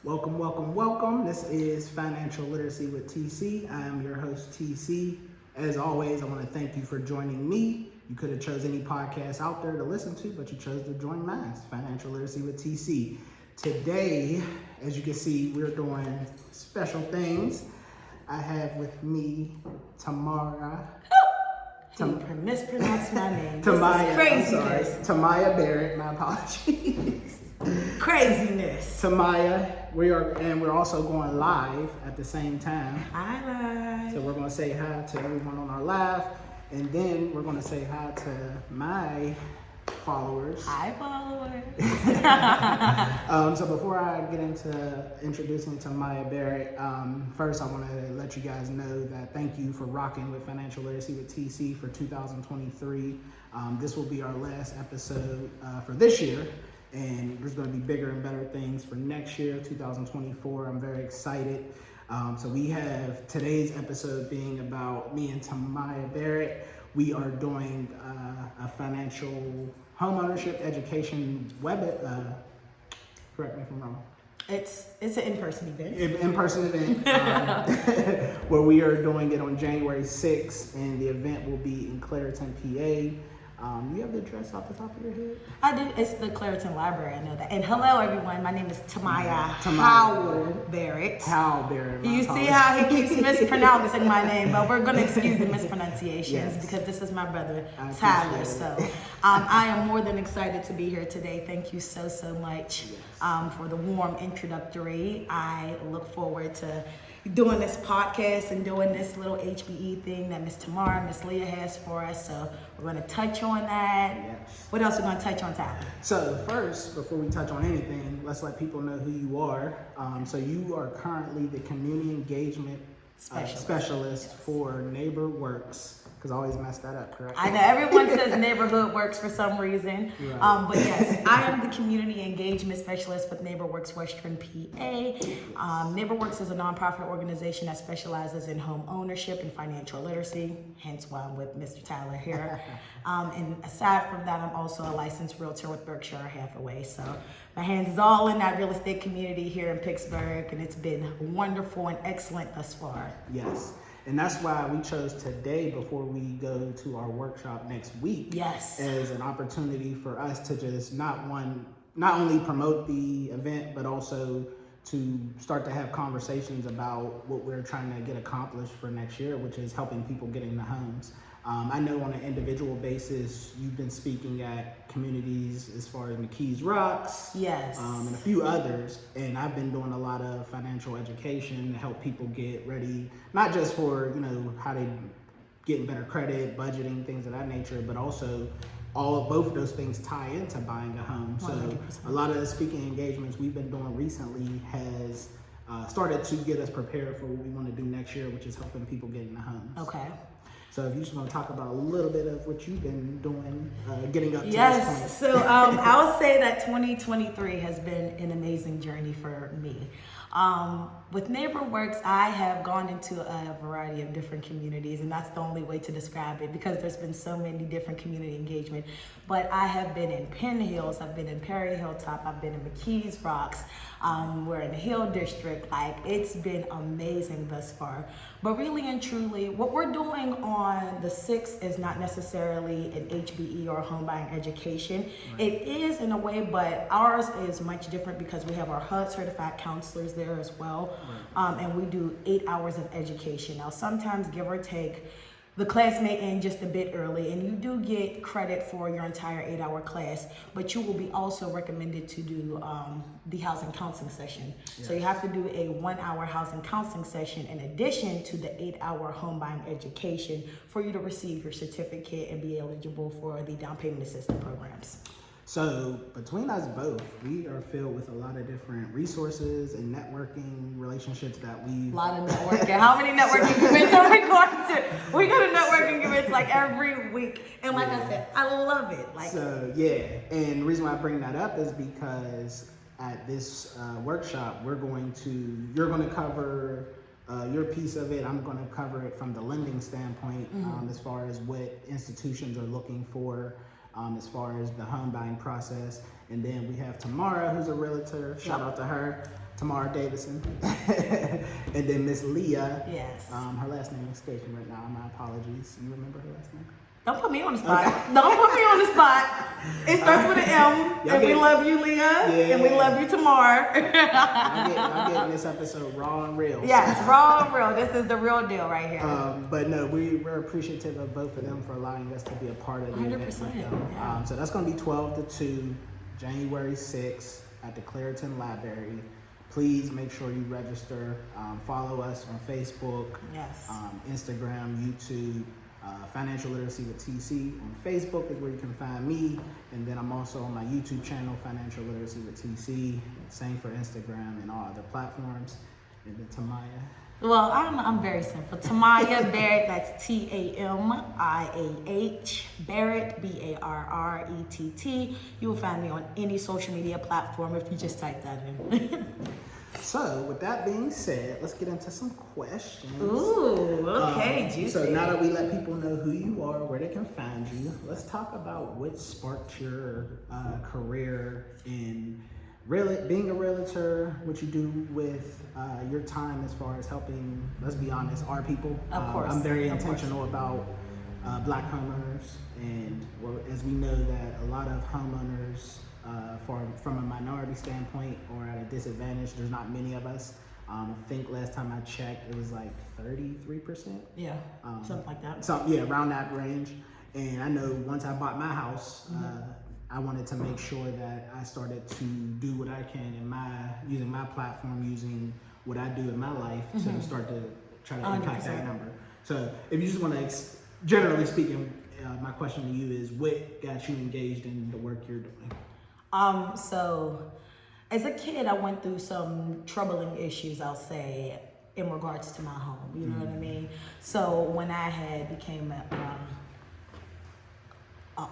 Welcome, welcome, welcome. This is Financial Literacy with TC. I am your host, TC. As always, I want to thank you for joining me. You could have chose any podcast out there to listen to, but you chose to join mine, Financial Literacy with TC. Today, as you can see, we're doing special things. I have with me Tamiah. He mispronounced my name. Tamiah Barrett. My apologies. Craziness. Tamiah, we're also going live at the same time. Hi, live. So we're going to say hi to everyone on our live, and then we're going to say hi to my followers. Hi, followers. So before I get into introducing Tamiah Barrett, first I want to let you guys know that thank you for rocking with Financial Literacy with TC for 2023. This will be our last episode for this year. And there's going to be bigger and better things for next year, 2024. I'm very excited. So we have today's episode being about me and Tamiah Barrett. We are doing a financial homeownership education correct me if I'm wrong. It's an in-person event. In-person event where we are doing it on January 6th, and the event will be in Clairton, PA. You have the address off the top of your head? I do. It's the Clairton Library. I know that. And hello, everyone. My name is Tamiah Barrett. Barrett. You see how he keeps mispronouncing my name, but we're going to excuse the mispronunciations because this is my brother, Tyler. So I am more than excited to be here today. Thank you so much for the warm introductory. I look forward to doing this podcast and doing this little HBE thing that Miss Tamara and Miss Leah has for us. So we're going to touch on that. Yes. What else are we going to touch on, Tyler? So first, before we touch on anything, let's let people know who you are. So you are currently the community engagement specialist for Neighbor Works. Because I always mess that up, correct? I know everyone says Neighborhood Works for some reason. Right. But yes, I am the community engagement specialist with Neighbor Works Western PA. Neighbor Works is a nonprofit organization that specializes in home ownership and financial literacy, hence why I'm with Mr. Tyler here. And aside from that, I'm also a licensed realtor with Berkshire Hathaway. So my hands is all in that real estate community here in Pittsburgh, and it's been wonderful and excellent thus far. Yes. And that's why we chose today, before we go to our workshop next week, as an opportunity for us to just not only promote the event, but also to start to have conversations about what we're trying to get accomplished for next year, which is helping people get into homes. I know on an individual basis, you've been speaking at communities as far as McKees Rocks, and a few others, and I've been doing a lot of financial education to help people get ready, not just for how they get better credit, budgeting, things of that nature, but also both of those things tie into buying a home. 100%. So a lot of the speaking engagements we've been doing recently has started to get us prepared for what we want to do next year, which is helping people get into homes. Okay. So if you just want to talk about a little bit of what you've been doing, getting up to this point. Yes, so I'll say that 2023 has been an amazing journey for me. With Neighbor Works, I have gone into a variety of different communities, and that's the only way to describe it because there's been so many different community engagement. But I have been in Penn Hills, I've been in Perry Hilltop, I've been in McKees Rocks, we're in the Hill District. Like, it's been amazing thus far. But really and truly, what we're doing on the 6th is not necessarily an HBE or home buying education. Right. It is in a way, but ours is much different because we have our HUD certified counselors there as well. Right. And we do 8 hours of education. Now, sometimes, give or take, the class may end just a bit early, and you do get credit for your entire 8-hour class, but you will be also recommended to do the housing counseling session. Yes. So you have to do a 1-hour housing counseling session in addition to the 8-hour home buying education for you to receive your certificate and be eligible for the down payment assistance programs. So between us both, we are filled with a lot of different resources and networking relationships that we. A lot of networking. How many networking events are we going to? We go to networking events like every week, and like I said, I love it. And the reason why I bring that up is because at this workshop, you're going to cover your piece of it. I'm going to cover it from the lending standpoint, as far as what institutions are looking for. As far as the home buying process. And then we have Tamara, who's a realtor. Shout out to her. Tamara Davison, and then Miss Leah. Yes. Her last name escapes me right now. My apologies. You remember her last name? Don't put me on the spot. Okay. Don't put me on the spot. It starts with an M. And we love you, Leah. Yeah. And we love you, Tamar. I'm getting this episode raw and real. Yes, raw and real. This is the real deal right here. But no, we're appreciative of both of them for allowing us to be a part of the 100%. event with them. Yeah. So that's going to be 12 to 2, January 6th at the Clairton Library. Please make sure you register. Follow us on Facebook, Instagram, YouTube. Financial Literacy with TC on Facebook is where you can find me, and then I'm also on my YouTube channel, Financial Literacy with TC. Same for Instagram and all other platforms. And then Tamiah. Well, I'm very simple. Tamiah Barrett. That's TAMIAH Barrett BARRETT. You will find me on any social media platform if you just type that in. So, with that being said, let's get into some questions. Ooh, okay, juicy. So now that we let people know who you are, where they can find you, let's talk about what sparked your career in being a realtor, what you do with your time as far as helping, let's be honest, our people. Of course. I'm very intentional about Black homeowners, and as we know that a lot of homeowners from a minority standpoint or at a disadvantage, there's not many of us. I think last time I checked, it was like 33%. Yeah, something like that. So yeah, around that range. And I know once I bought my house, I wanted to make sure that I started to do what I can using my platform, using what I do in my life to start to try to impact 100%. That number. So if you just want to, generally speaking, my question to you is, what got you engaged in the work you're doing? So as a kid, I went through some troubling issues, I'll say, in regards to my home. You know what I mean? So when I became an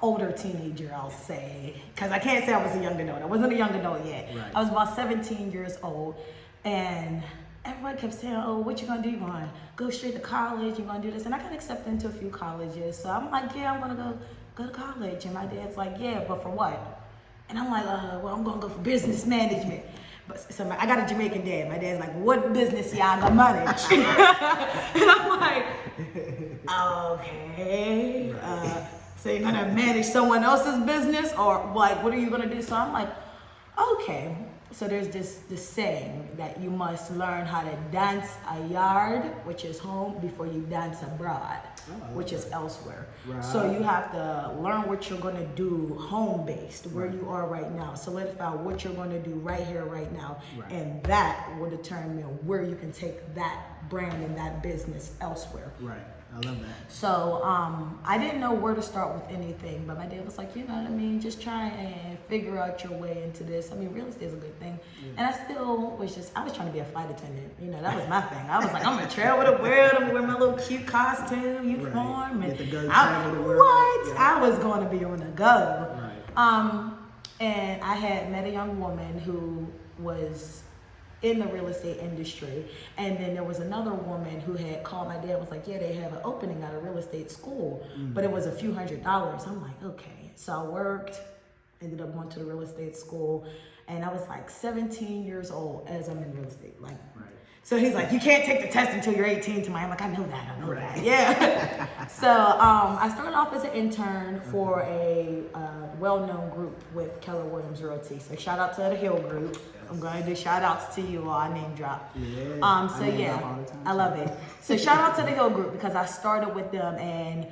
older teenager, I'll say, because I can't say I was a young adult. I wasn't a young adult yet. Right. I was about 17 years old, and everyone kept saying, oh, what you gonna do? You gonna go straight to college? You gonna do this? And I got accepted into a few colleges. So I'm like, yeah, I'm gonna go to college. And my dad's like, yeah, but for what? And I'm like, well, I'm gonna go for business management. But so I got a Jamaican dad. My dad's like, what business y'all gonna manage? And I'm like, okay. So you're gonna manage someone else's business, or like, what are you gonna do? So I'm like, okay. So there's this saying that you must learn how to dance a yard, which is home, before you dance abroad, which is elsewhere. Right. So you have to learn what you're going to do home-based, where you are right now. Solidify what you're going to do right here, right now. Right. And that will determine where you can take that brand and that business elsewhere. Right. I love that. So I didn't know where to start with anything, but my dad was like, you know what I mean, just try and figure out your way into this. I mean, real estate is a good thing. Yeah. And I was trying to be a flight attendant. You know, that was my thing. I was like, I'm gonna travel the world, I'm gonna wear my little cute costume, uniform, right. And I was gonna be on the go. Right. And I had met a young woman who was in the real estate industry, and then there was another woman who had called my dad, was like, yeah, they have an opening at a real estate school, but it was a few $100s. I'm like, okay. So I worked, ended up going to the real estate school, and I was like 17 years old as I'm in real estate. Like, right. So he's like, you can't take the test until you're 18. To my, I'm like, I know that. Yeah. So I started off as an intern for a well-known group with Keller Williams Realty. So shout out to the Hill Group. Yes. I'm going to do shout outs to you all. I name drop. Yeah. I love it. So shout out to the Hill Group, because I started with them, and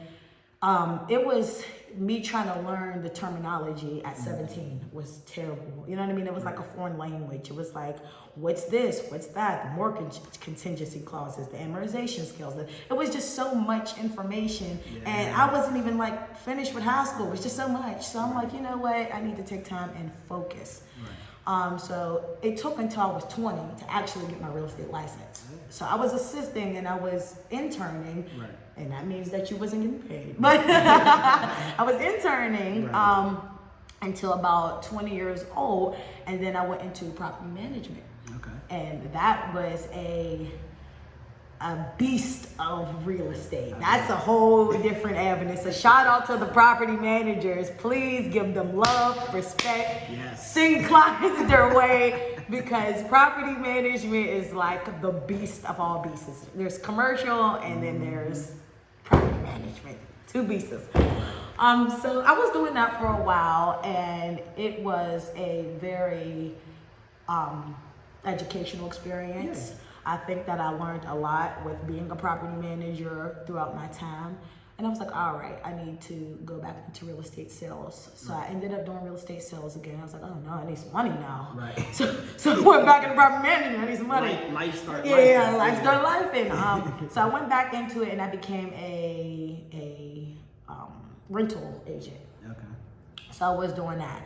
it was me trying to learn the terminology at 17 was terrible. You know what I mean? It was like a foreign language. It was like, what's this? What's that? The mortgage contingency clauses, the amortization scales. It was just so much information. Yeah. And I wasn't even like finished with high school. It was just so much. So I'm like, you know what? I need to take time and focus. Right. So it took until I was 20 to actually get my real estate license. Right. So I was assisting and I was interning. Right. And that means that you wasn't getting paid. But I was interning until about 20 years old. And then I went into property management. Okay. And that was a beast of real estate. That's a whole different avenue. So shout out to the property managers. Please give them love, respect, sing clients their way. because property management is like the beast of all beasts. There's commercial and then there's property management, two beasts. So I was doing that for a while, and it was a very educational experience. I think that I learned a lot with being a property manager throughout my time. And I was like, all right, I need to go back into real estate sales. So I ended up doing real estate sales again. I was like, oh no, I need some money now. Right. So I went back into property management. I need some money. Life start life. Yeah, life start life. And so I went back into it, and I became a rental agent. Okay. So I was doing that.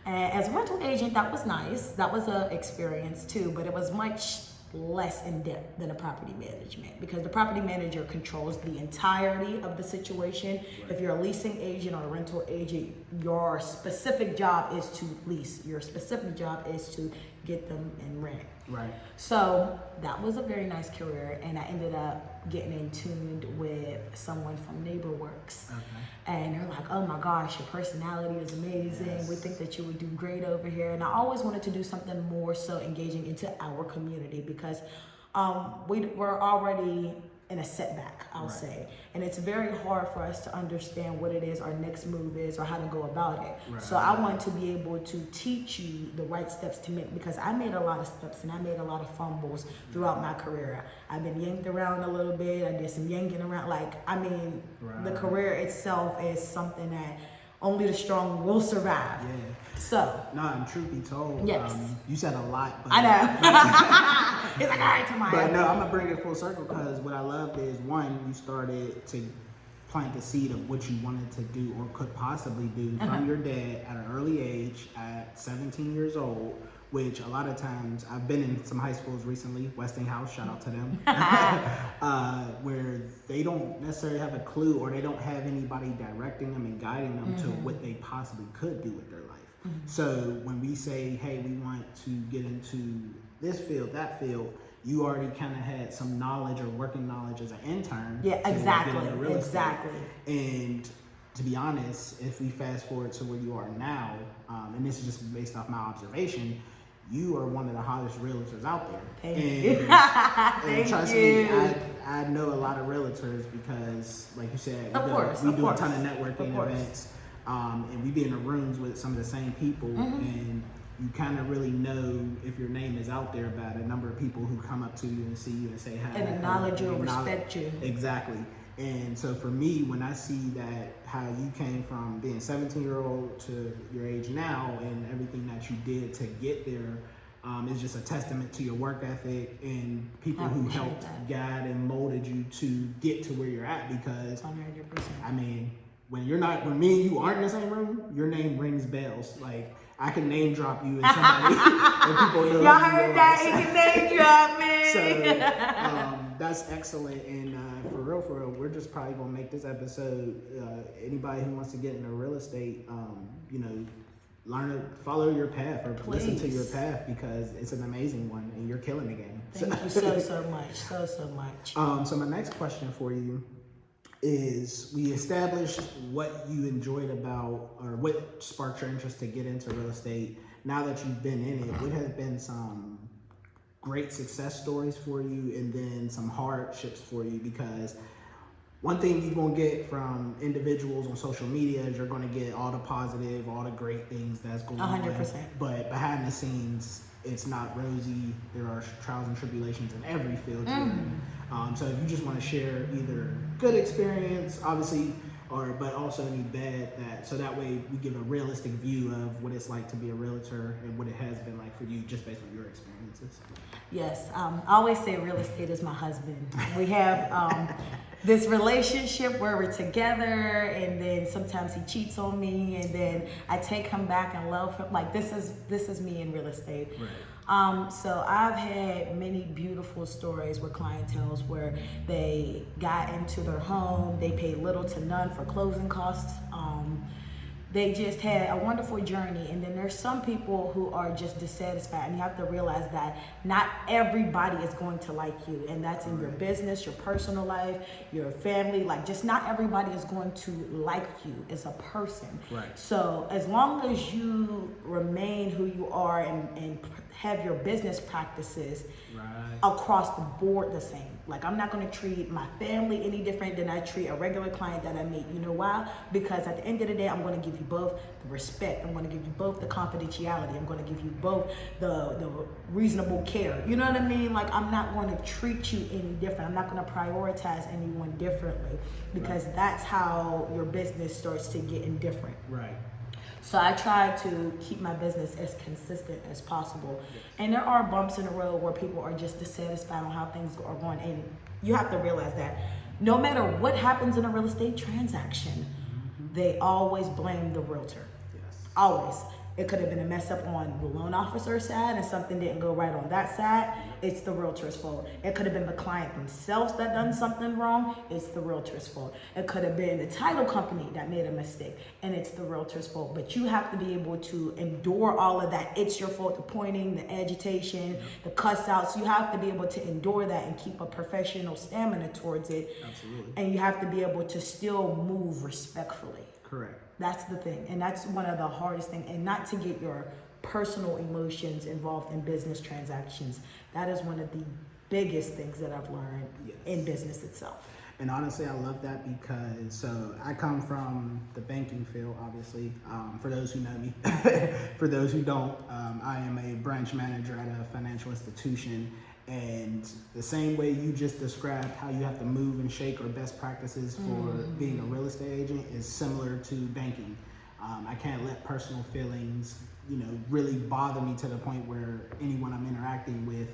And as a rental agent, that was nice. That was an experience too, but it was much less in depth than a property management, because the property manager controls the entirety of the situation. Right. If you're a leasing agent or a rental agent, your specific job is to lease. Your specific job is to get them in rent. Right. So that was a very nice career, and I ended up getting in tuned with someone from NeighborWorks. Okay. And they're like, oh my gosh, your personality is amazing. Yes. We think that you would do great over here. And I always wanted to do something more so engaging into our community, because we're already in a setback, I'll say. And it's very hard for us to understand what it is our next move is or how to go about it. Right. So I want to be able to teach you the right steps to make, because I made a lot of steps and I made a lot of fumbles throughout my career. I've been yanked around a little bit. I did some yanking around. The career itself is something that only the strong will survive. Yeah. So. No, and truth be told, yes. You said a lot. But, I know. It's like, all right, Tamiah. But no, I'm going to bring it full circle, because what I loved is, one, you started to plant the seed of what you wanted to do or could possibly do from your dad at an early age, at 17 years old, which a lot of times, I've been in some high schools recently, Westinghouse, shout out to them, where they don't necessarily have a clue, or they don't have anybody directing them and guiding them to what they possibly could do with their life. So when we say, hey, we want to get into this field, that field, you already kind of had some knowledge or working knowledge as an intern. Yeah, exactly. And to be honest, if we fast forward to where you are now, and this is just based off my observation, you are one of the hottest realtors out there. Thank you. And trust me, I know a lot of realtors, because, like you said, we do a ton of networking events, and we be in the rooms with some of the same people, and you kind of really know if your name is out there by the number of people who come up to you and see you and say hi. And acknowledge you and respect you. Exactly. And so for me, when I see that, how you came from being 17-year-old to your age now, and everything that you did to get there, is just a testament to your work ethic and people who helped guide and molded you to get to where you're at. Because 100%. I mean, when me and you aren't in the same room, your name rings bells. Like, I can name drop you and somebody, and people know. Y'all heard that? He can name drop me. So that's excellent. And for real, we're just probably gonna make this episode. Anybody who wants to get into real estate, learn to follow your path, or listen to your path, because it's an amazing one, and you're killing the game. Thank you so much, so much. So my next question for you is, we established what you enjoyed about, or what sparked your interest to get into real estate. Now that you've been in it, what have been some great success stories for you, and then some hardships for you? Because one thing you're going to get from individuals on social media is you're going to get all the positive, all the great things that's going on. 100%. But behind the scenes, it's not rosy. There are trials and tribulations in every field you're in. So if you just want to share either good experience, obviously, but also any bad, so that way we give a realistic view of what it's like to be a realtor and what it has been like for you, just based on your experiences. Yes, I always say real estate is my husband. We have this relationship where we're together, and then sometimes he cheats on me, and then I take him back and love him. Like, this is me in real estate. Right. So I've had many beautiful stories with clientele where they got into their home, they paid little to none for closing costs. They just had a wonderful journey. And then there's some people who are just dissatisfied, and you have to realize that not everybody is going to like you, and that's in your business, your personal life, your family. Like, just not everybody is going to like you as a person. Right. So as long as you remain who you are and have your business practices across the board the same. Like, I'm not going to treat my family any different than I treat a regular client that I meet. You know why? Because at the end of the day, I'm going to give you both the respect. I'm going to give you both the confidentiality. I'm going to give you both the reasonable care. You know what I mean? Like, I'm not going to treat you any different. I'm not going to prioritize anyone differently, because that's how your business starts to get indifferent. Right. So I try to keep my business as consistent as possible. Yes. And there are bumps in the road where people are just dissatisfied on how things are going. And you have to realize that no matter what happens in a real estate transaction, they always blame the realtor. Yes. Always. It could have been a mess up on the loan officer's side and something didn't go right on that side. It's the realtor's fault. It could have been the client themselves that done something wrong. It's the realtor's fault. It could have been the title company that made a mistake, and it's the realtor's fault. But you have to be able to endure all of that. It's your fault, the pointing, the agitation, the cuss outs. You have to be able to endure that and keep a professional stamina towards it. Absolutely. And you have to be able to still move respectfully. Correct. That's the thing. And that's one of the hardest things. And not to get your personal emotions involved in business transactions. That is one of the biggest things that I've learned in business itself. And honestly, I love that because, so I come from the banking field, obviously. For those who know me, for those who don't, I am a branch manager at a financial institution. And the same way you just described how you have to move and shake, or best practices for being a real estate agent, is similar to banking. I can't let personal feelings, really bother me to the point where anyone I'm interacting with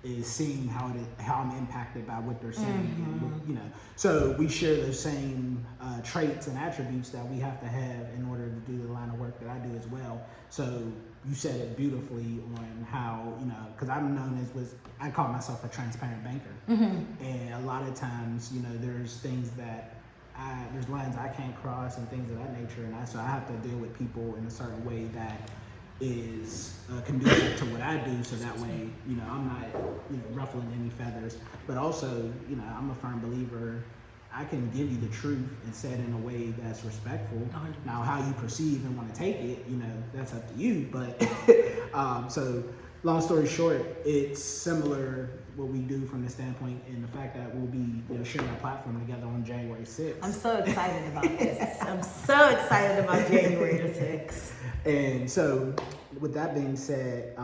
is seeing how I'm impacted by what they're saying. And, so we share those same traits and attributes that we have to have in order to do the line of work that I do as well. So you said it beautifully on how, because I'm known as, I call myself a transparent banker. And a lot of times, there's things that there's lines I can't cross and things of that nature. And so I have to deal with people in a certain way that is conducive to what I do, so that way, I'm not, ruffling any feathers. But also, I'm a firm believer, I can give you the truth and say it in a way that's respectful. 100%. Now, how you perceive and want to take it, that's up to you. But so, long story short, it's similar what we do from the standpoint and the fact that we'll be sharing our platform together on January 6th. I'm so excited about this. I'm so excited about January the 6th. And so, with that being said,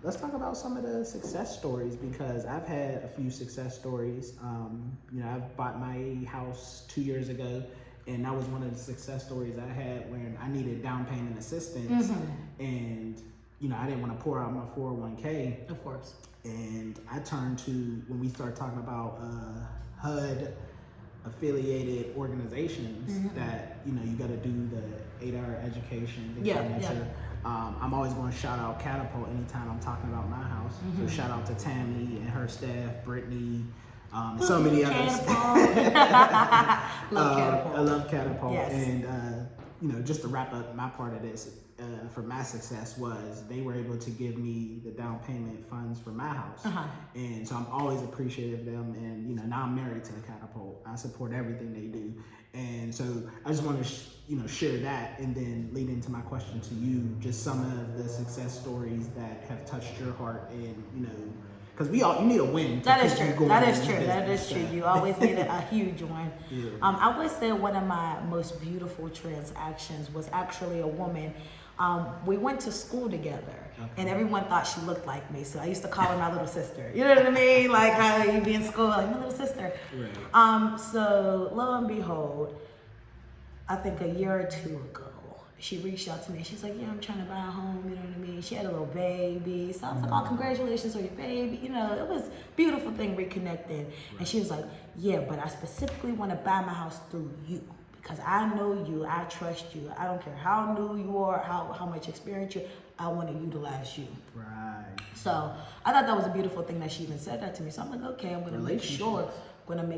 let's talk about some of the success stories, because I've had a few success stories. I've bought my house 2 years ago, and that was one of the success stories I had when I needed down payment assistance. And, I didn't want to pour out my 401k. Of course. And I turned to, when we start talking about HUD affiliated organizations that, you got to do the 8-hour education. I'm always going to shout out Catapult anytime I'm talking about my house. So shout out to Tammy and her staff, Brittany, and so many others. Love Catapult. I love Catapult. Yes. And, just to wrap up my part of this, for my success was they were able to give me the down payment funds for my house. And so I'm always appreciative of them. And, now I'm married to Catapult. I support everything they do. And so I just want to, share that, and then lead into my question to you, just some of the success stories that have touched your heart, and, because you need a win. That is true. That is true. You always need a huge one. Yeah. I would say one of my most beautiful transactions was actually a woman. We went to school together, and everyone thought she looked like me. So I used to call her my little sister. You know what I mean? Like how you be in school, like my little sister. Right. So lo and behold, I think a year or two ago, she reached out to me. She's like, I'm trying to buy a home. You know what I mean? She had a little baby. So I was like, oh, congratulations on your baby. It was a beautiful thing reconnecting. Right. And she was like, yeah, but I specifically want to buy my house through you. Because I know you, I trust you. I don't care how new you are, how much experience you, I want to utilize you. Right. So I thought that was a beautiful thing that she even said that to me. So I'm like, okay, I'm going to make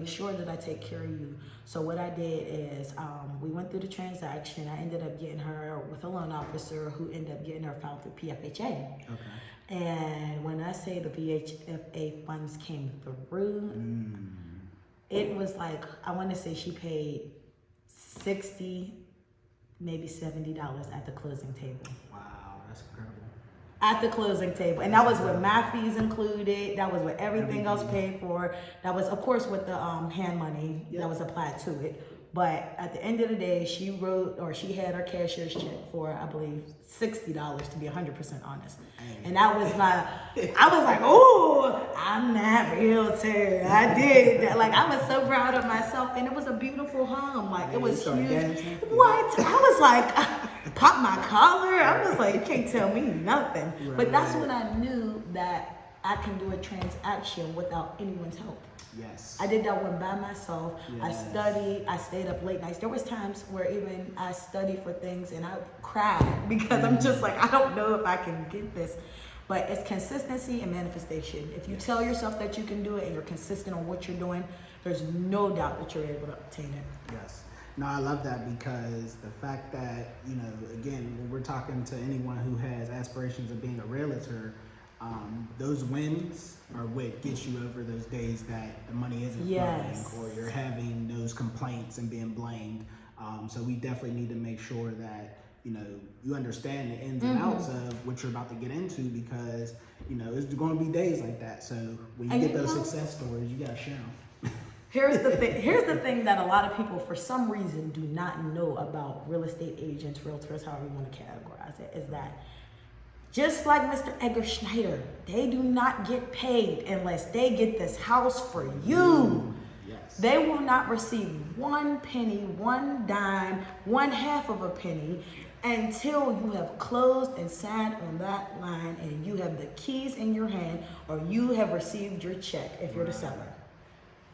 sure that I take care of you. So what I did is we went through the transaction. I ended up getting her with a loan officer who ended up getting her filed through PFHA. Okay. And when I say the PFHA funds came through, it was like, I want to say she paid $60, maybe $70 at the closing table. Wow, that's incredible. At the closing table. And that was with my fees included. That was with everything else paid for. That was, of course, with the hand money that was applied to it. But at the end of the day, she had her cashier's check for, I believe, $60 to be 100% honest. And that was I was like, oh, I'm that realtor. I did that. Like, I was so proud of myself. And it was a beautiful home. Like, it was huge. What? I was like, pop my collar. I was like, you can't tell me nothing. But that's when I knew that I can do a transaction without anyone's help. Yes. I did that one by myself. Yes. I stayed up late nights. There was times where even I studied for things and I cried because I'm just like, I don't know if I can get this. But it's consistency and manifestation. If you tell yourself that you can do it and you're consistent on what you're doing, there's no doubt that you're able to obtain it. Yes. No, I love that because the fact that, again, when we're talking to anyone who has aspirations of being a realtor, those wins are what gets you over those days that the money isn't flowing or you're having those complaints and being blamed. So we definitely need to make sure that, you understand the ins and outs of what you're about to get into because, it's going to be days like that. So when you get those success stories, you got to share them. Here's the thing that a lot of people, for some reason, do not know about real estate agents, realtors, however you want to categorize it, is that just like Mr. Edgar Schneider, they do not get paid unless they get this house for you. Yes. They will not receive one penny, one dime, one half of a penny until you have closed and signed on that line and you have the keys in your hand or you have received your check if you're the seller.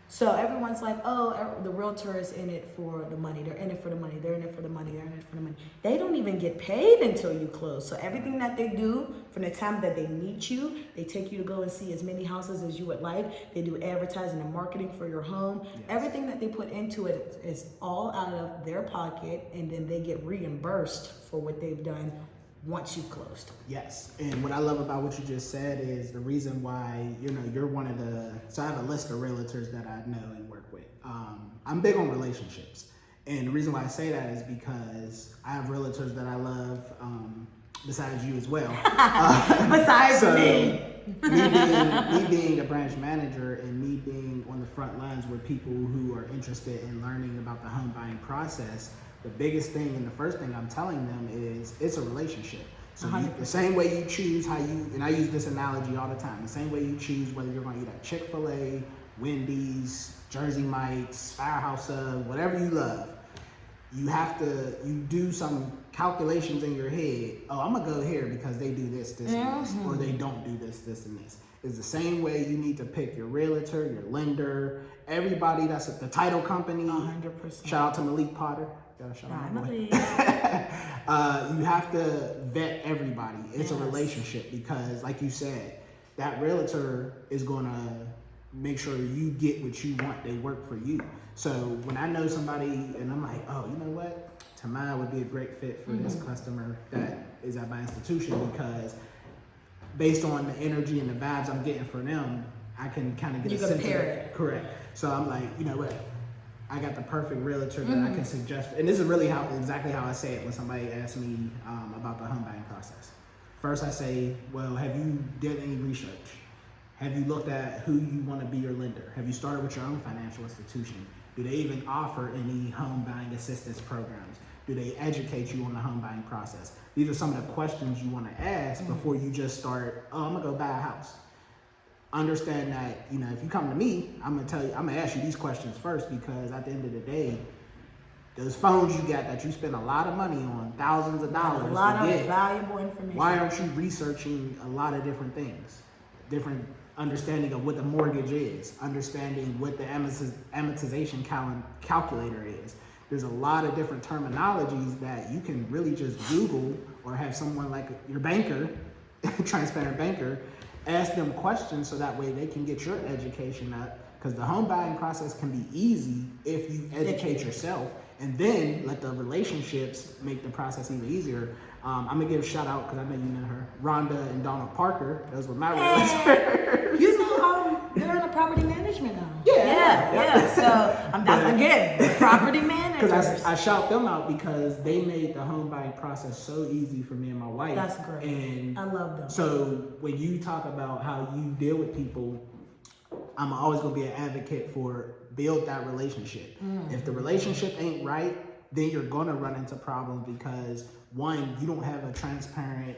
So everyone's like, oh, the realtor is in it for the money. They're in it for the money. They're in it for the money. They're in it for the money. They don't even get paid until you close. So everything that they do from the time that they meet you, they take you to go and see as many houses as you would like. They do advertising and marketing for your home. Yes. Everything that they put into it is all out of their pocket, and then they get reimbursed for what they've done once you've closed. Yes. And what I love about what you just said is the reason why, you're one of so I have a list of realtors that I know and work with. I'm big on relationships. And the reason why I say that is because I have realtors that I love, besides you as well. Besides me. Me being a branch manager and me being on the front lines with people who are interested in learning about the home buying process, the biggest thing and the first thing I'm telling them is it's a relationship. So the same way you choose and I use this analogy all the time, the same way you choose whether you're going to eat at Chick-fil-A, Wendy's, Jersey Mike's, Firehouse Sub, whatever you love, you do some calculations in your head. Oh, I'm going to go here because they do this, and this, or they don't do this, and this. It's the same way you need to pick your realtor, your lender, everybody that's at the title company. 100%. Shout out to Malik Potter. You have to vet everybody. It's a relationship because, like you said, that realtor is going to make sure you get what you want. They work for you. So when I know somebody and I'm like, oh, you know what? Tamiah would be a great fit for this customer that is at my institution because based on the energy and the vibes I'm getting from them, I can kind of get a sense of it. Correct. So I'm like, you know what? I got the perfect realtor that I can suggest. And this is really exactly how I say it when somebody asks me about the home buying process. First I say, well, have you did any research? Have you looked at who you want to be your lender? Have you started with your own financial institution? Do they even offer any home buying assistance programs? Do they educate you on the home buying process? These are some of the questions you want to ask before you just start, oh, I'm going to go buy a house. Understand that, if you come to me, I'm gonna ask you these questions first because at the end of the day, those phones you got that you spend a lot of money on, thousands of dollars, a lot of valuable information. Why aren't you researching a lot of different things? Different understanding of what the mortgage is, understanding what the amortization calculator is. There's a lot of different terminologies that you can really just Google or have someone like your banker, transparent banker, ask them questions so that way they can get your education up because the home buying process can be easy if you educate yourself and then let the relationships make the process even easier. I'm gonna give a shout out because I know you know her, Rhonda and Donald Parker. Those were my realtors. They're in a property management now. Yeah. So that's again property management. Because I shout them out because they made the home buying process so easy for me and my wife. That's great. And I love them. So when you talk about how you deal with people, I'm always going to be an advocate for build that relationship. If the relationship ain't right, then you're going to run into problems because one, you don't have a transparent,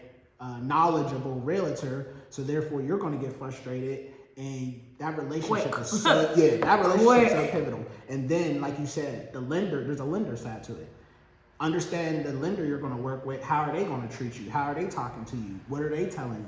knowledgeable realtor, so therefore you're going to get frustrated, and that relationship is so pivotal. And then, like you said, the lender, there's a lender side to it. Understand the lender you're going to work with. How are they going to treat you? How are they talking to you? What are they telling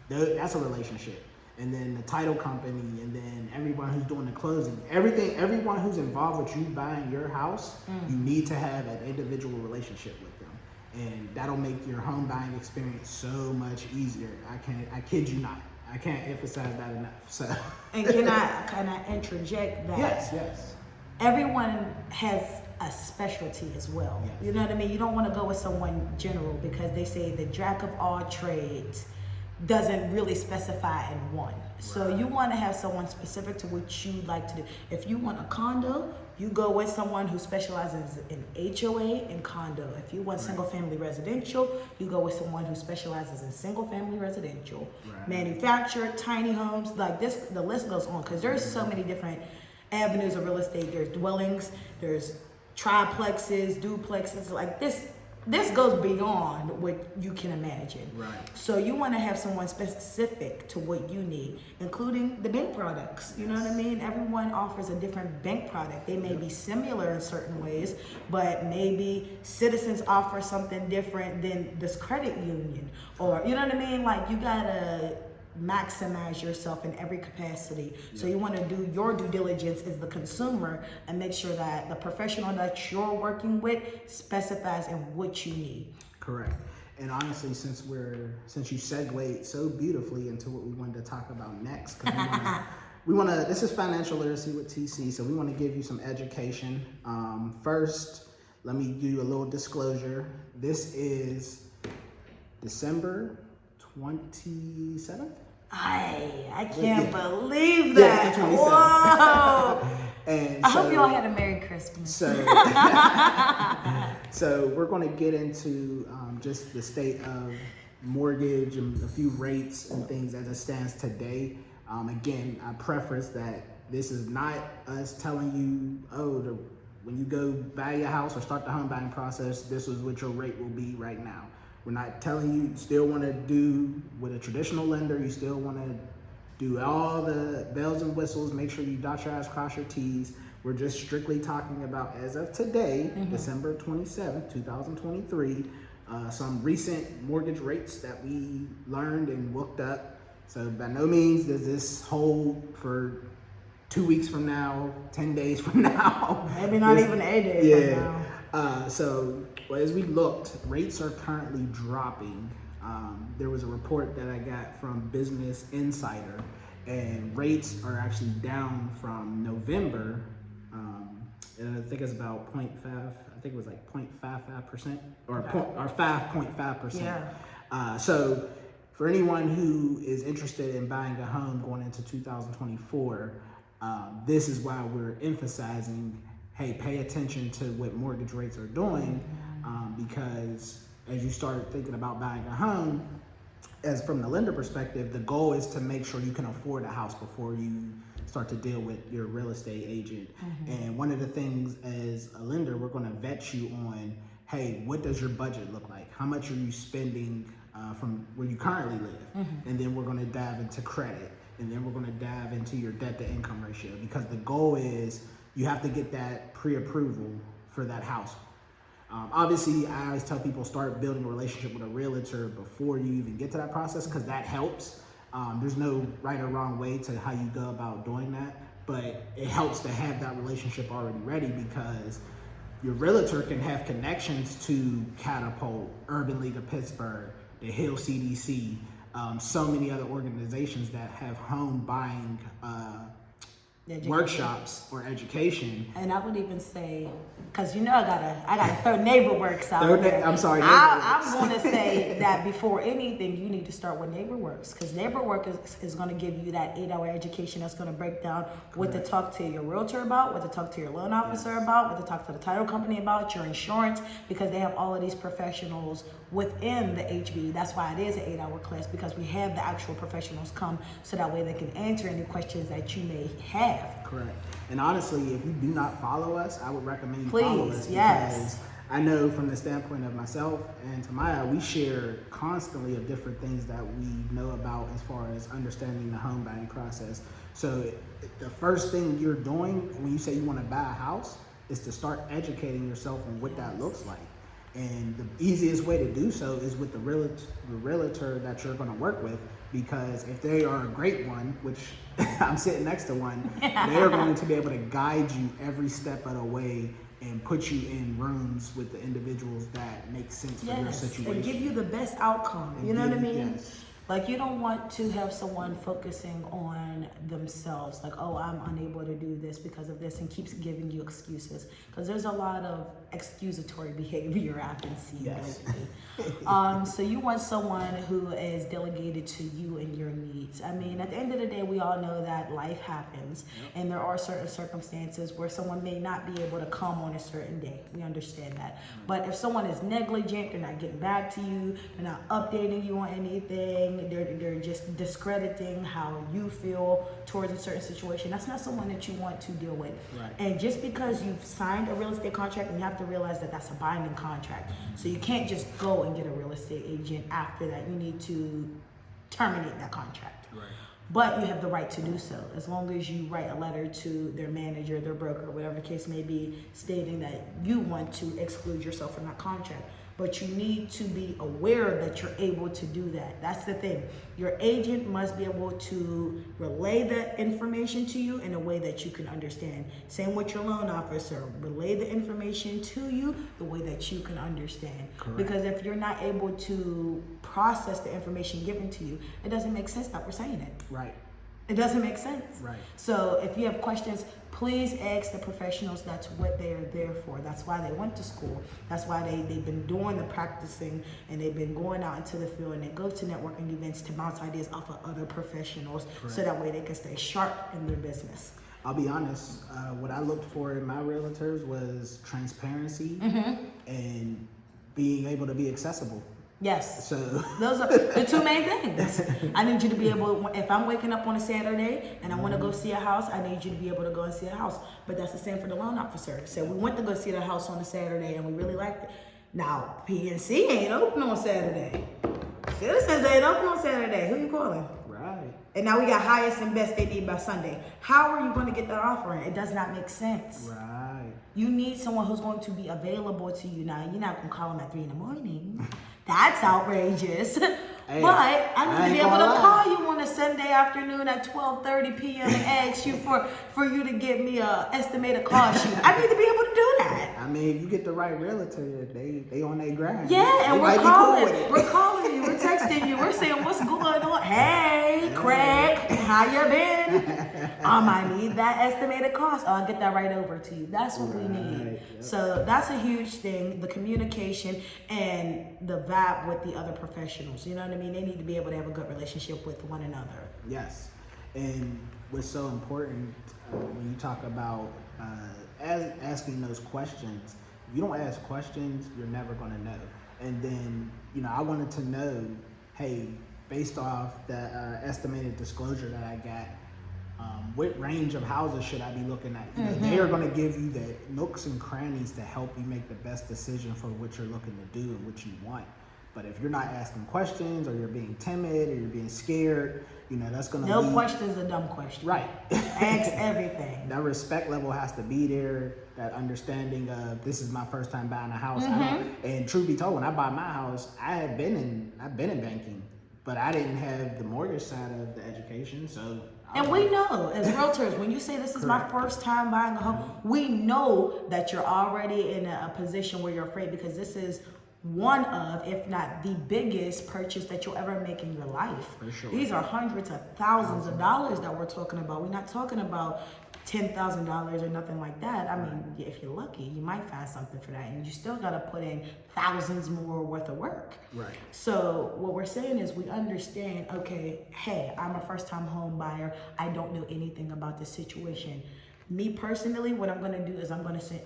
you? That's a relationship. And then the title company, and then everyone who's doing the closing, everyone who's involved with you buying your house, you need to have an individual relationship with them. And that'll make your home buying experience so much easier. I kid you not. I can't emphasize that enough. So. And can I interject that? Yes. Everyone has a specialty as well. Yes. You know what I mean? You don't want to go with someone general because they say the jack of all trades doesn't really specify in one. So you want to have someone specific to what you like to do. If you want a condo, you go with someone who specializes in HOA and condo. If you want single family residential, you go with someone who specializes in single family residential. Manufactured, tiny homes, like this, the list goes on because there's so many different avenues of real estate. There's dwellings, there's triplexes, duplexes, like this goes beyond what you can imagine. So you want to have someone specific to what you need, including the bank products. You know what I mean? Everyone offers a different bank product. They may be similar in certain ways, but maybe Citizens offer something different than this credit union. Or, you know what I mean? Like, you gotta maximize yourself in every capacity. So you want to do your due diligence as the consumer and make sure that the professional that you're working with specifies in what you need. Correct. And honestly, since you segued so beautifully into what we wanted to talk about next, because this is financial literacy with TC, so we want to give you some education. First, let me do a little disclosure. This is December 27th? I can't believe that. Yes, the 27th. Whoa. And I hope you all had a Merry Christmas. So we're going to get into just the state of mortgage and a few rates and things as it stands today. Again, I preface that this is not us telling you, when you go buy your house or start the home buying process, this is what your rate will be right now. We're not telling you still want to do with a traditional lender. You still want to do all the bells and whistles. Make sure you dot your I's, cross your T's. We're just strictly talking about, as of today, December 27th, 2023, some recent mortgage rates that we learned and looked up. So by no means does this hold for 2 weeks from now, 10 days from now. Maybe not even 8 days from now. So as we looked, rates are currently dropping. There was a report that I got from Business Insider, and rates are actually down from November. And I think it's about 0.5. I think it was like 0.55% or 5.5%. So for anyone who is interested in buying a home going into 2024, this is why we're emphasizing, hey, pay attention to what mortgage rates are doing, because as you start thinking about buying a home, as from the lender perspective, the goal is to make sure you can afford a house before you start to deal with your real estate agent. And one of the things as a lender, we're going to vet you on, hey, what does your budget look like? How much are you spending from where you currently live? And then we're going to dive into credit. And then we're going to dive into your debt to income ratio, because the goal is you have to get that pre-approval for that house. Obviously, I always tell people start building a relationship with a realtor before you even get to that process, because that helps. There's no right or wrong way to how you go about doing that, but it helps to have that relationship already ready, because your realtor can have connections to Catapult, Urban League of Pittsburgh, the Hill CDC, so many other organizations that have home buying workshops or education. And I would even say, because I gotta throw NeighborWorks out there. I'm sorry. I'm going to say that before anything, you need to start with NeighborWorks, because NeighborWorks is going to give you that 8-hour education that's going to break down what to talk to your realtor about, what to talk to your loan officer about, what to talk to the title company about, your insurance, because they have all of these professionals within the HB. That's why it is an 8-hour class, because we have the actual professionals come so that way they can answer any questions that you may have. Correct. And honestly, if you do not follow us, I would recommend you follow us. Yes. I know from the standpoint of myself and Tamiah, we share constantly of different things that we know about as far as understanding the home buying process. So the first thing you're doing when you say you want to buy a house is to start educating yourself on what that looks like. And the easiest way to do so is with the realtor that you're going to work with, because if they are a great one, which I'm sitting next to one, they're going to be able to guide you every step of the way and put you in rooms with the individuals that make sense for your situation. And give you the best outcome. You know what I mean? Yes. Like, you don't want to have someone focusing on themselves, like, oh, I'm unable to do this because of this, and keeps giving you excuses. Because there's a lot of excusatory behavior I've been seeing lately. So you want someone who is delegated to you and your needs. I mean, at the end of the day, we all know that life happens, and there are certain circumstances where someone may not be able to come on a certain day. We understand that. But if someone is negligent, they're not getting back to you, they're not updating you on anything, they're just discrediting how you feel towards a certain situation, that's not someone that you want to deal with. Right. And just because you've signed a real estate contract, you have to realize that that's a binding contract. So you can't just go and get a real estate agent after that. You need to terminate that contract. Right. But you have the right to do so, as long as you write a letter to their manager, their broker, whatever the case may be, stating that you want to exclude yourself from that contract. But you need to be aware that you're able to do that. That's the thing. Your agent must be able to relay the information to you in a way that you can understand. Same with your loan officer. Relay the information to you the way that you can understand. Correct. Because if you're not able to process the information given to you, it doesn't make sense that we're saying it. Right. It doesn't make sense. Right. So if you have questions, please ask the professionals. That's what they are there for. That's why they went to school. That's why they've been doing the practicing, and they've been going out into the field, and they go to networking events to bounce ideas off of other professionals. Correct. So that way they can stay sharp in their business. I'll be honest, what I looked for in my realtors was transparency and being able to be accessible. Yes. So those are the two main things. I need you to be able, if I'm waking up on a Saturday and I want to go see a house, I need you to be able to go and see a house. But that's the same for the loan officer. So we went to go see the house on a Saturday and we really liked it. Now, PNC ain't open on Saturday. Citizens ain't open on Saturday. Who you calling? Right. And now we got highest and best they need by Sunday. How are you going to get that offer in? It does not make sense. Right. You need someone who's going to be available to you. Now, you're not going to call them at 3 a.m. That's outrageous. Hey, but I need to be able to call you on a Sunday afternoon at 12:30 p.m. and ask you for you to give me a estimated cost sheet. I need to be able to do that. I mean, if you get the right realtor, they on their grind. Yeah, and we're calling you, we're texting you, we're saying what's going on. Hey, Craig, how you been? I need that estimated cost. I'll get that right over to you. That's what we need. Yep. So that's a huge thing, the communication and the vibe with the other professionals. You know what I mean? They need to be able to have a good relationship with one another. Yes. And what's so important when you talk about asking those questions, if you don't ask questions, you're never going to know. And then, I wanted to know, hey, based off the estimated disclosure that I got, what range of houses should I be looking at? They are going to give you the nooks and crannies to help you make the best decision for what you're looking to do and what you want. But if you're not asking questions, or you're being timid, or you're being scared, that's going to No question's a dumb question. Right. Ask everything. That respect level has to be there. That understanding of, this is my first time buying a house. And truth be told, when I bought my house, I've been in banking, but I didn't have the mortgage side of the education. So. And we know, as realtors, when you say this is my first time buying a home, we know that you're already in a position where you're afraid, because this is one of, if not the biggest purchase that you'll ever make in your life. For sure. These are hundreds of thousands of dollars that we're talking about. We're not talking about $10,000 or nothing like that. I mean, if you're lucky, you might find something for that, and you still got to put in thousands more worth of work. Right. So what we're saying is we understand, okay, hey, I'm a first-time home buyer. I don't know anything about this situation. Me personally, what I'm going to do is I'm going to send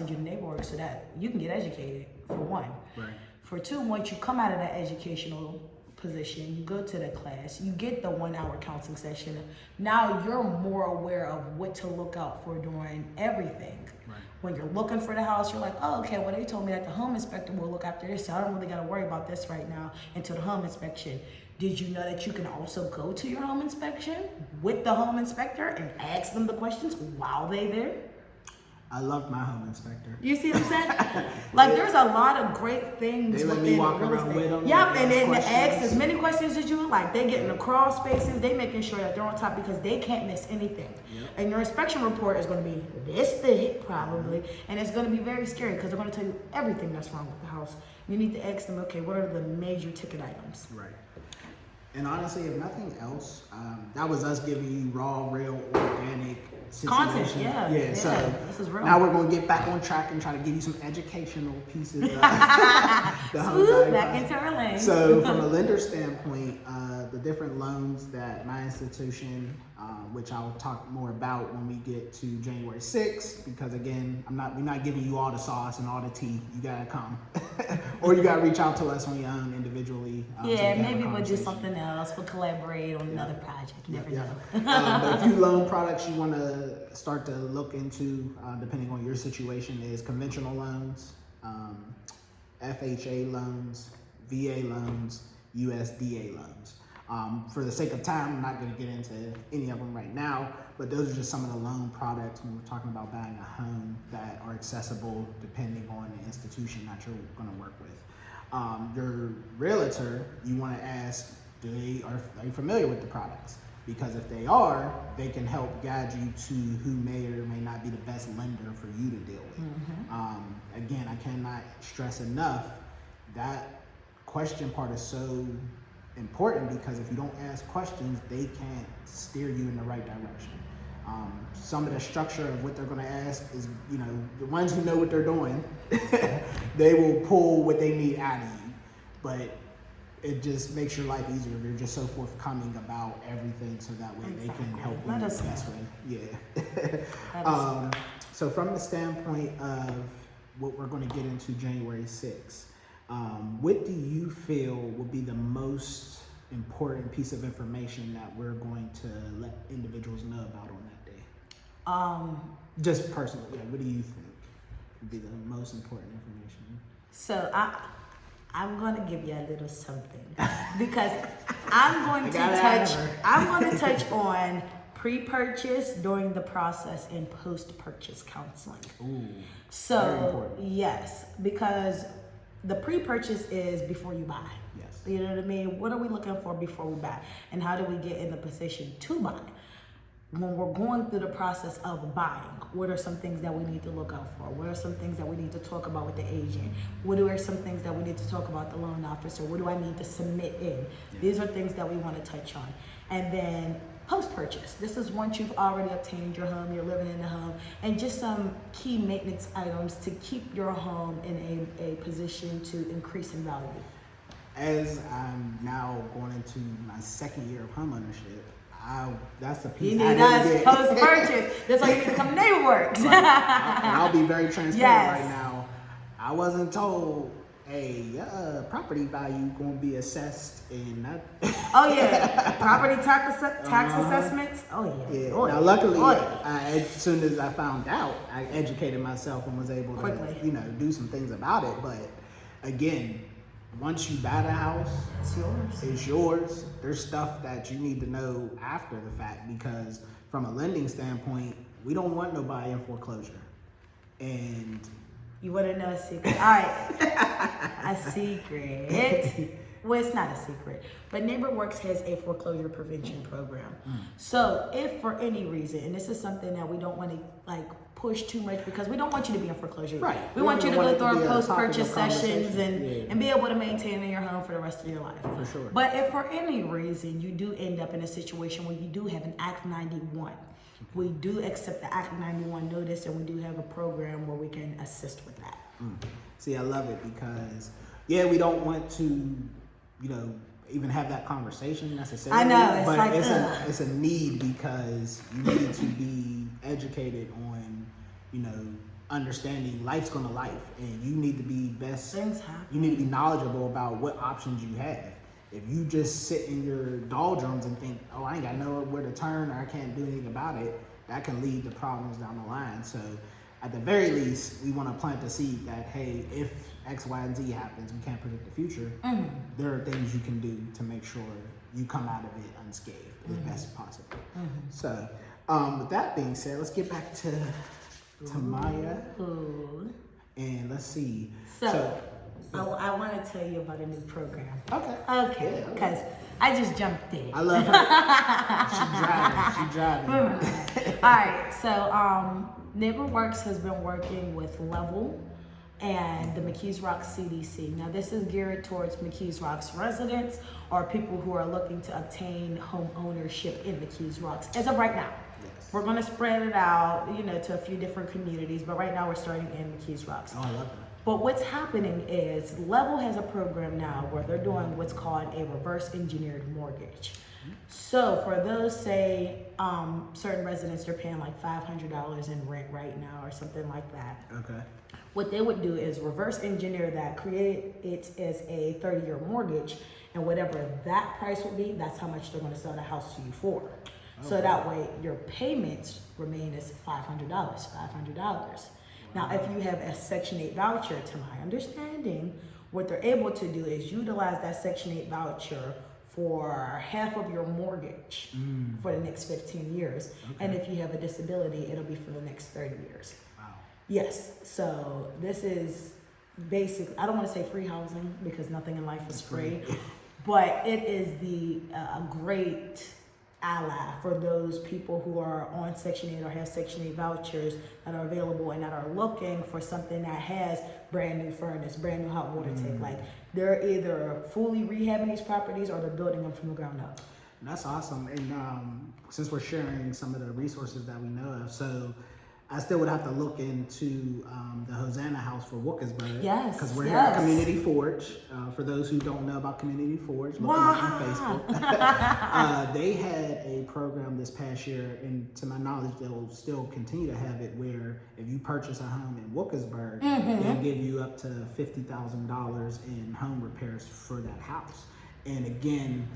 you to NeighborWorks so that you can get educated, for one. Right. For two, once you come out of that educational position, you go to the class, you get the 1 hour counseling session. Now you're more aware of what to look out for during everything. Right. When you're looking for the house, you're like, oh, okay, well, they told me that the home inspector will look after this, so I don't really got to worry about this right now until the home inspection. Did you know that you can also go to your home inspection with the home inspector and ask them the questions while they're there? I love my home inspector. You see what I'm saying? Like, there's a lot of great things They let within me walk real around estate. with them. Yep, and then ask ask as many questions as you would like. They get in the crawl spaces. They making sure that they're on top because they can't miss anything. Yep. And your inspection report is going to be this thick probably, and it's going to be very scary because they're going to tell you everything that's wrong with the house. You need to ask them, okay, what are the major ticket items? Right. And honestly, if nothing else, that was us giving you raw, real, organic situation. Content, yeah. So this is real. now we're going to get back on track and try to give you some educational pieces. The Homebuyer Back process. into our lane. So from a lender standpoint, the different loans that my institution, which I'll talk more about when we get to January 6th, because again, we're not giving you all the sauce and all the tea. You gotta come, or you gotta reach out to us on your own individually. Maybe we'll do something else. We'll collaborate on another project. You never know. But a few loan products you want to start to look into, depending on your situation, is conventional loans, FHA loans, VA loans, USDA loans. For the sake of time, I'm not going to get into any of them right now, but those are just some of the loan products when we're talking about buying a home that are accessible depending on the institution that you're going to work with. Your realtor, you want to ask, are they familiar with the products? Because if they are, they can help guide you to who may or may not be the best lender for you to deal with. Mm-hmm. Again, I cannot stress enough that question part is so important, because if you don't ask questions, they can't steer you in the right direction. Some of the structure of what they're going to ask is, the ones who know what they're doing, they will pull what they need out of you. But it just makes your life easier if you're just so forthcoming about everything, so that way they can help you in the best way. Yeah. So from the standpoint of what we're going to get into January 6th, what do you feel would be the most important piece of information that we're going to let individuals know about on that day? Just personally, what do you think would be the most important information? So I'm going to give you a little something, because I'm going to touch on pre-purchase, during the process, and post-purchase counseling. Ooh, so very important. Yes, because the pre-purchase is before you buy. Yes. You know what I mean? What are we looking for before we buy? And how do we get in the position to buy? When we're going through the process of buying, what are some things that we need to look out for? What are some things that we need to talk about with the agent? What are some things that we need to talk about the loan officer? What do I need to submit in? Yeah. These are things that we want to touch on. And then post-purchase. This is once you've already obtained your home, you're living in the home, and just some key maintenance items to keep your home in a position to increase in value. As I'm now going into my second year of homeownership, that's the piece you I need didn't us get. Post-purchase. That's why you need to come to NeighborWorks. Right. And I'll be very transparent Yes. right now. I wasn't told, hey, property value going to be assessed in that. Oh yeah, property tax assessments. Oh yeah. Yeah. Oh, now, yeah. luckily, Oh, yeah. as soon as I found out, I educated myself and was able Quickly. to, do some things about it. But again, once you buy the house, It's yours. it's yours. There's stuff that you need to know after the fact, because from a lending standpoint, we don't want nobody in foreclosure. And You want to know a secret? All right, a secret. Well, it's not a secret, but NeighborWorks has a foreclosure prevention program. So if for any reason, and this is something that we don't want to like push too much because we don't want you to be in foreclosure. Right. We want you to go through our post-purchase sessions and be able to maintain in your home for the rest of your life. For sure. But if for any reason you do end up in a situation where you do have an Act 91, we do accept the Act 91 notice, and we do have a program where we can assist with that. See, I love it because, we don't want to, even have that conversation necessarily. I know, it's but like, it's a need because you need to be educated on, understanding life's gonna life, and you need to be you need to be knowledgeable about what options you have. If you just sit in your doldrums and think, oh, I ain't got nowhere where to turn, or I can't do anything about it, that can lead to problems down the line. So at the very least, we want to plant the seed that, hey, if X, Y, and Z happens, we can't predict the future. There are things you can do to make sure you come out of it unscathed as best possible. So with that being said, let's get back to Tamiah. And let's see. So I want to tell you about a new program. Okay. Because I just jumped in. I love her. She's driving. All right. So NeighborWorks has been working with Level and the McKees Rocks CDC. Now, this is geared towards McKees Rocks residents or people who are looking to obtain home ownership in McKees Rocks. As of right now, we're going to spread it out, to a few different communities. But right now, we're starting in McKees Rocks. Oh, I love that. But what's happening is Level has a program now where they're doing what's called a reverse engineered mortgage. So for those, say, certain residents are paying like $500 in rent right now or something like that. Okay. What they would do is reverse engineer that, create it as a 30-year mortgage, and whatever that price will be, that's how much they're going to sell the house to you for. So that way your payments remain as $500. Now, if you have a Section 8 voucher, to my understanding, what they're able to do is utilize that Section 8 voucher for half of your mortgage for the next 15 years. And if you have a disability, it'll be for the next 30 years. Wow. Yes. So this is basically, I don't want to say free housing because nothing in life is free, but it is a great ally for those people who are on Section 8 or have Section 8 vouchers that are available and that are looking for something that has brand new furnace, brand new hot water tank. Like, they're either fully rehabbing these properties or they're building them from the ground up. That's awesome. And since we're sharing some of the resources that we know of, so I still would have to look into the Hosanna House for Wilkinsburg. Yes. Because we're here at Community Forge. For those who don't know about Community Forge, look them up on Facebook. They had a program this past year, and to my knowledge, they'll still continue to have it, where if you purchase a home in Wilkinsburg, they'll give you up to $50,000 in home repairs for that house. And again,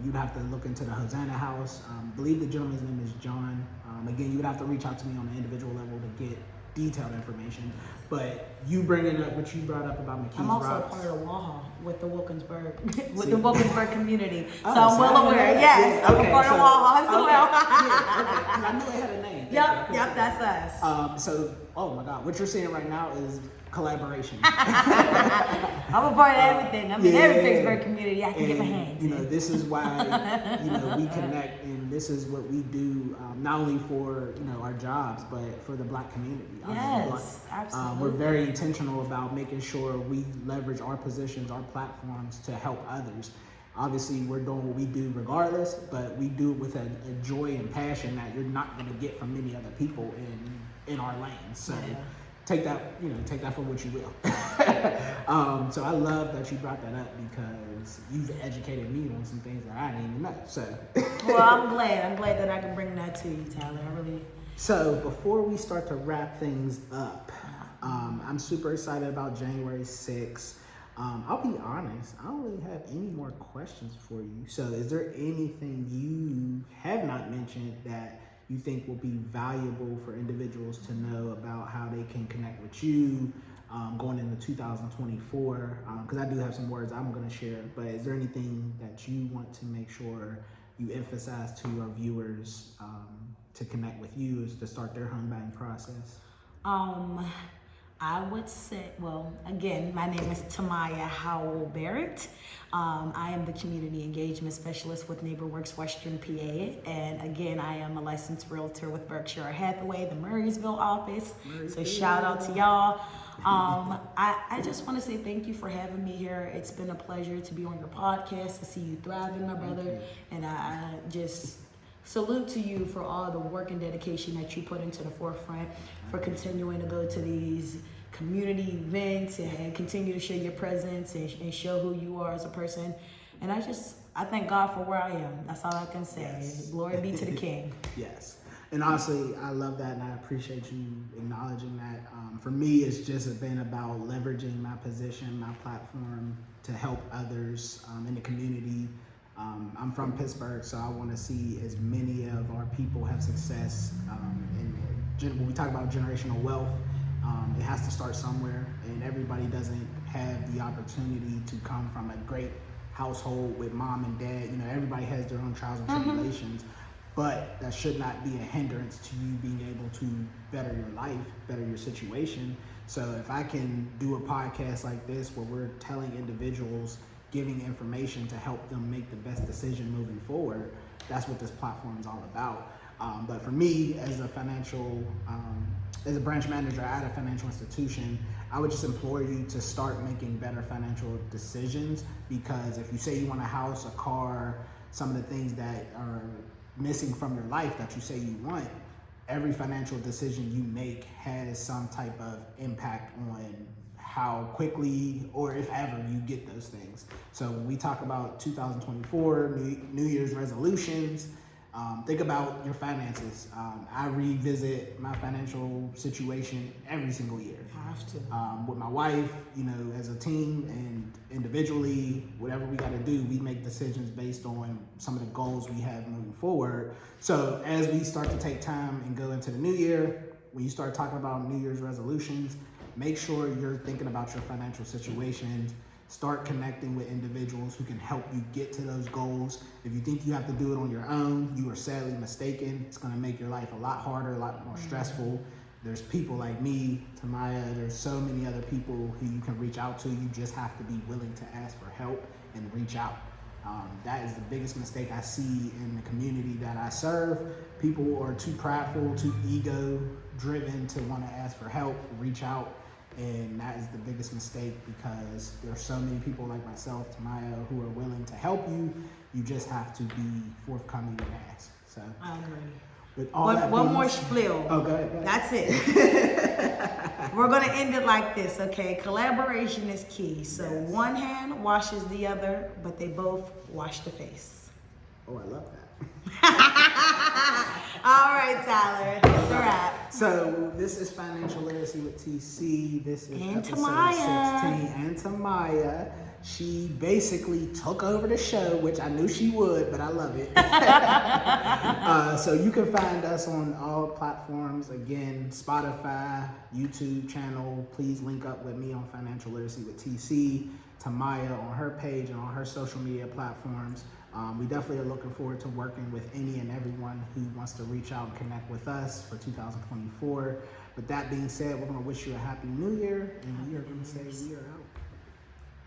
you'd have to look into the Hosanna House. I believe the gentleman's name is John. Again, you would have to reach out to me on an individual level to get detailed information. But you bringing up what you brought up about McKees Rocks. I'm also a part of WAHA with the Wilkinsburg, the Wilkinsburg community. So I'm well aware. Yes, I'm a part of WAHA as well. I knew it had a name. Yep, that's us. So, oh my God, what you're seeing right now is collaboration. I'm a part of everything. I'm in every Pittsburgh community I can get my hands in. This is why, we connect, and this is what we do, not only for, our jobs, but for the Black community. Yes, absolutely. We're very intentional about making sure we leverage our positions, our platforms to help others. Obviously, we're doing what we do regardless, but we do it with a joy and passion that you're not going to get from many other people in our lane. So. Yeah. Take that for what you will. So I love that you brought that up because you've educated me on some things that I didn't even know. So. Well, I'm glad that I can bring that to you, Tyler. I really. So before we start to wrap things up, I'm super excited about January 6th. I'll be honest, I don't really have any more questions for you. So is there anything you have not mentioned that you think will be valuable for individuals to know about how they can connect with you going into 2024? Because I do have some words I'm going to share, but is there anything that you want to make sure you emphasize to our viewers to connect with you to start their home buying process? I would say, well, again, my name is Tamiah Barrett. I am the Community Engagement Specialist with NeighborWorks Western PA. And again, I am a licensed realtor with Berkshire Hathaway, the Murraysville office. So shout out to y'all. I just want to say thank you for having me here. It's been a pleasure to be on your podcast, to see you thriving, my brother. And I just salute to you for all the work and dedication that you put into the forefront, for continuing to go to these community events and continue to show your presence and show who you are as a person. And I thank God for where I am. That's all I can say. Yes. Glory be to the King. Yes. And honestly, I love that, and I appreciate you acknowledging that. For me, it's just been about leveraging my position, my platform to help others in the community. I'm from Pittsburgh, so I want to see as many of our people have success. When we talk about generational wealth, it has to start somewhere, and everybody doesn't have the opportunity to come from a great household with mom and dad. You know, everybody has their own trials and tribulations, but that should not be a hindrance to you being able to better your life, better your situation. So if I can do a podcast like this where we're telling individuals, giving information to help them make the best decision moving forward, that's what this platform is all about. But for me, as a as a branch manager at a financial institution, I would just implore you to start making better financial decisions, because if you say you want a house, a car, some of the things that are missing from your life that you say you want, every financial decision you make has some type of impact on how quickly or if ever you get those things. So when we talk about 2024, New Year's resolutions, think about your finances. I revisit my financial situation every single year. Have to. With my wife, you know, as a team and individually, whatever we got to do, we make decisions based on some of the goals we have moving forward. So as we start to take time and go into the new year, when you start talking about New Year's resolutions, make sure you're thinking about your financial situations. Start connecting with individuals who can help you get to those goals. If you think you have to do it on your own, you are sadly mistaken. It's gonna make your life a lot harder, a lot more stressful. There's people like me, Tamiah, there's so many other people who you can reach out to. You just have to be willing to ask for help and reach out. That is the biggest mistake I see in the community that I serve. People are too prideful, too ego-driven to want to ask for help, reach out. And that is the biggest mistake, because there are so many people like myself, Tamiah, who are willing to help you. You just have to be forthcoming and ask. So I agree. With all one more spiel. Oh, go ahead. That's it. We're going to end it like this, okay? Collaboration is key. So one hand washes the other, but they both wash the face. Oh, I love that. All right, Tyler. That's a wrap. So this is Financial Literacy with TC. This is and episode Tamiah. 16. And Tamiah. She basically took over the show, which I knew she would, but I love it. So you can find us on all platforms. Again, Spotify, YouTube channel. Please link up with me on Financial Literacy with TC. Tamiah on her page and on her social media platforms. We definitely are looking forward to working with any and everyone who wants to reach out and connect with us for 2024. With that being said, we're going to wish you a happy new year, and we are going to say we are out.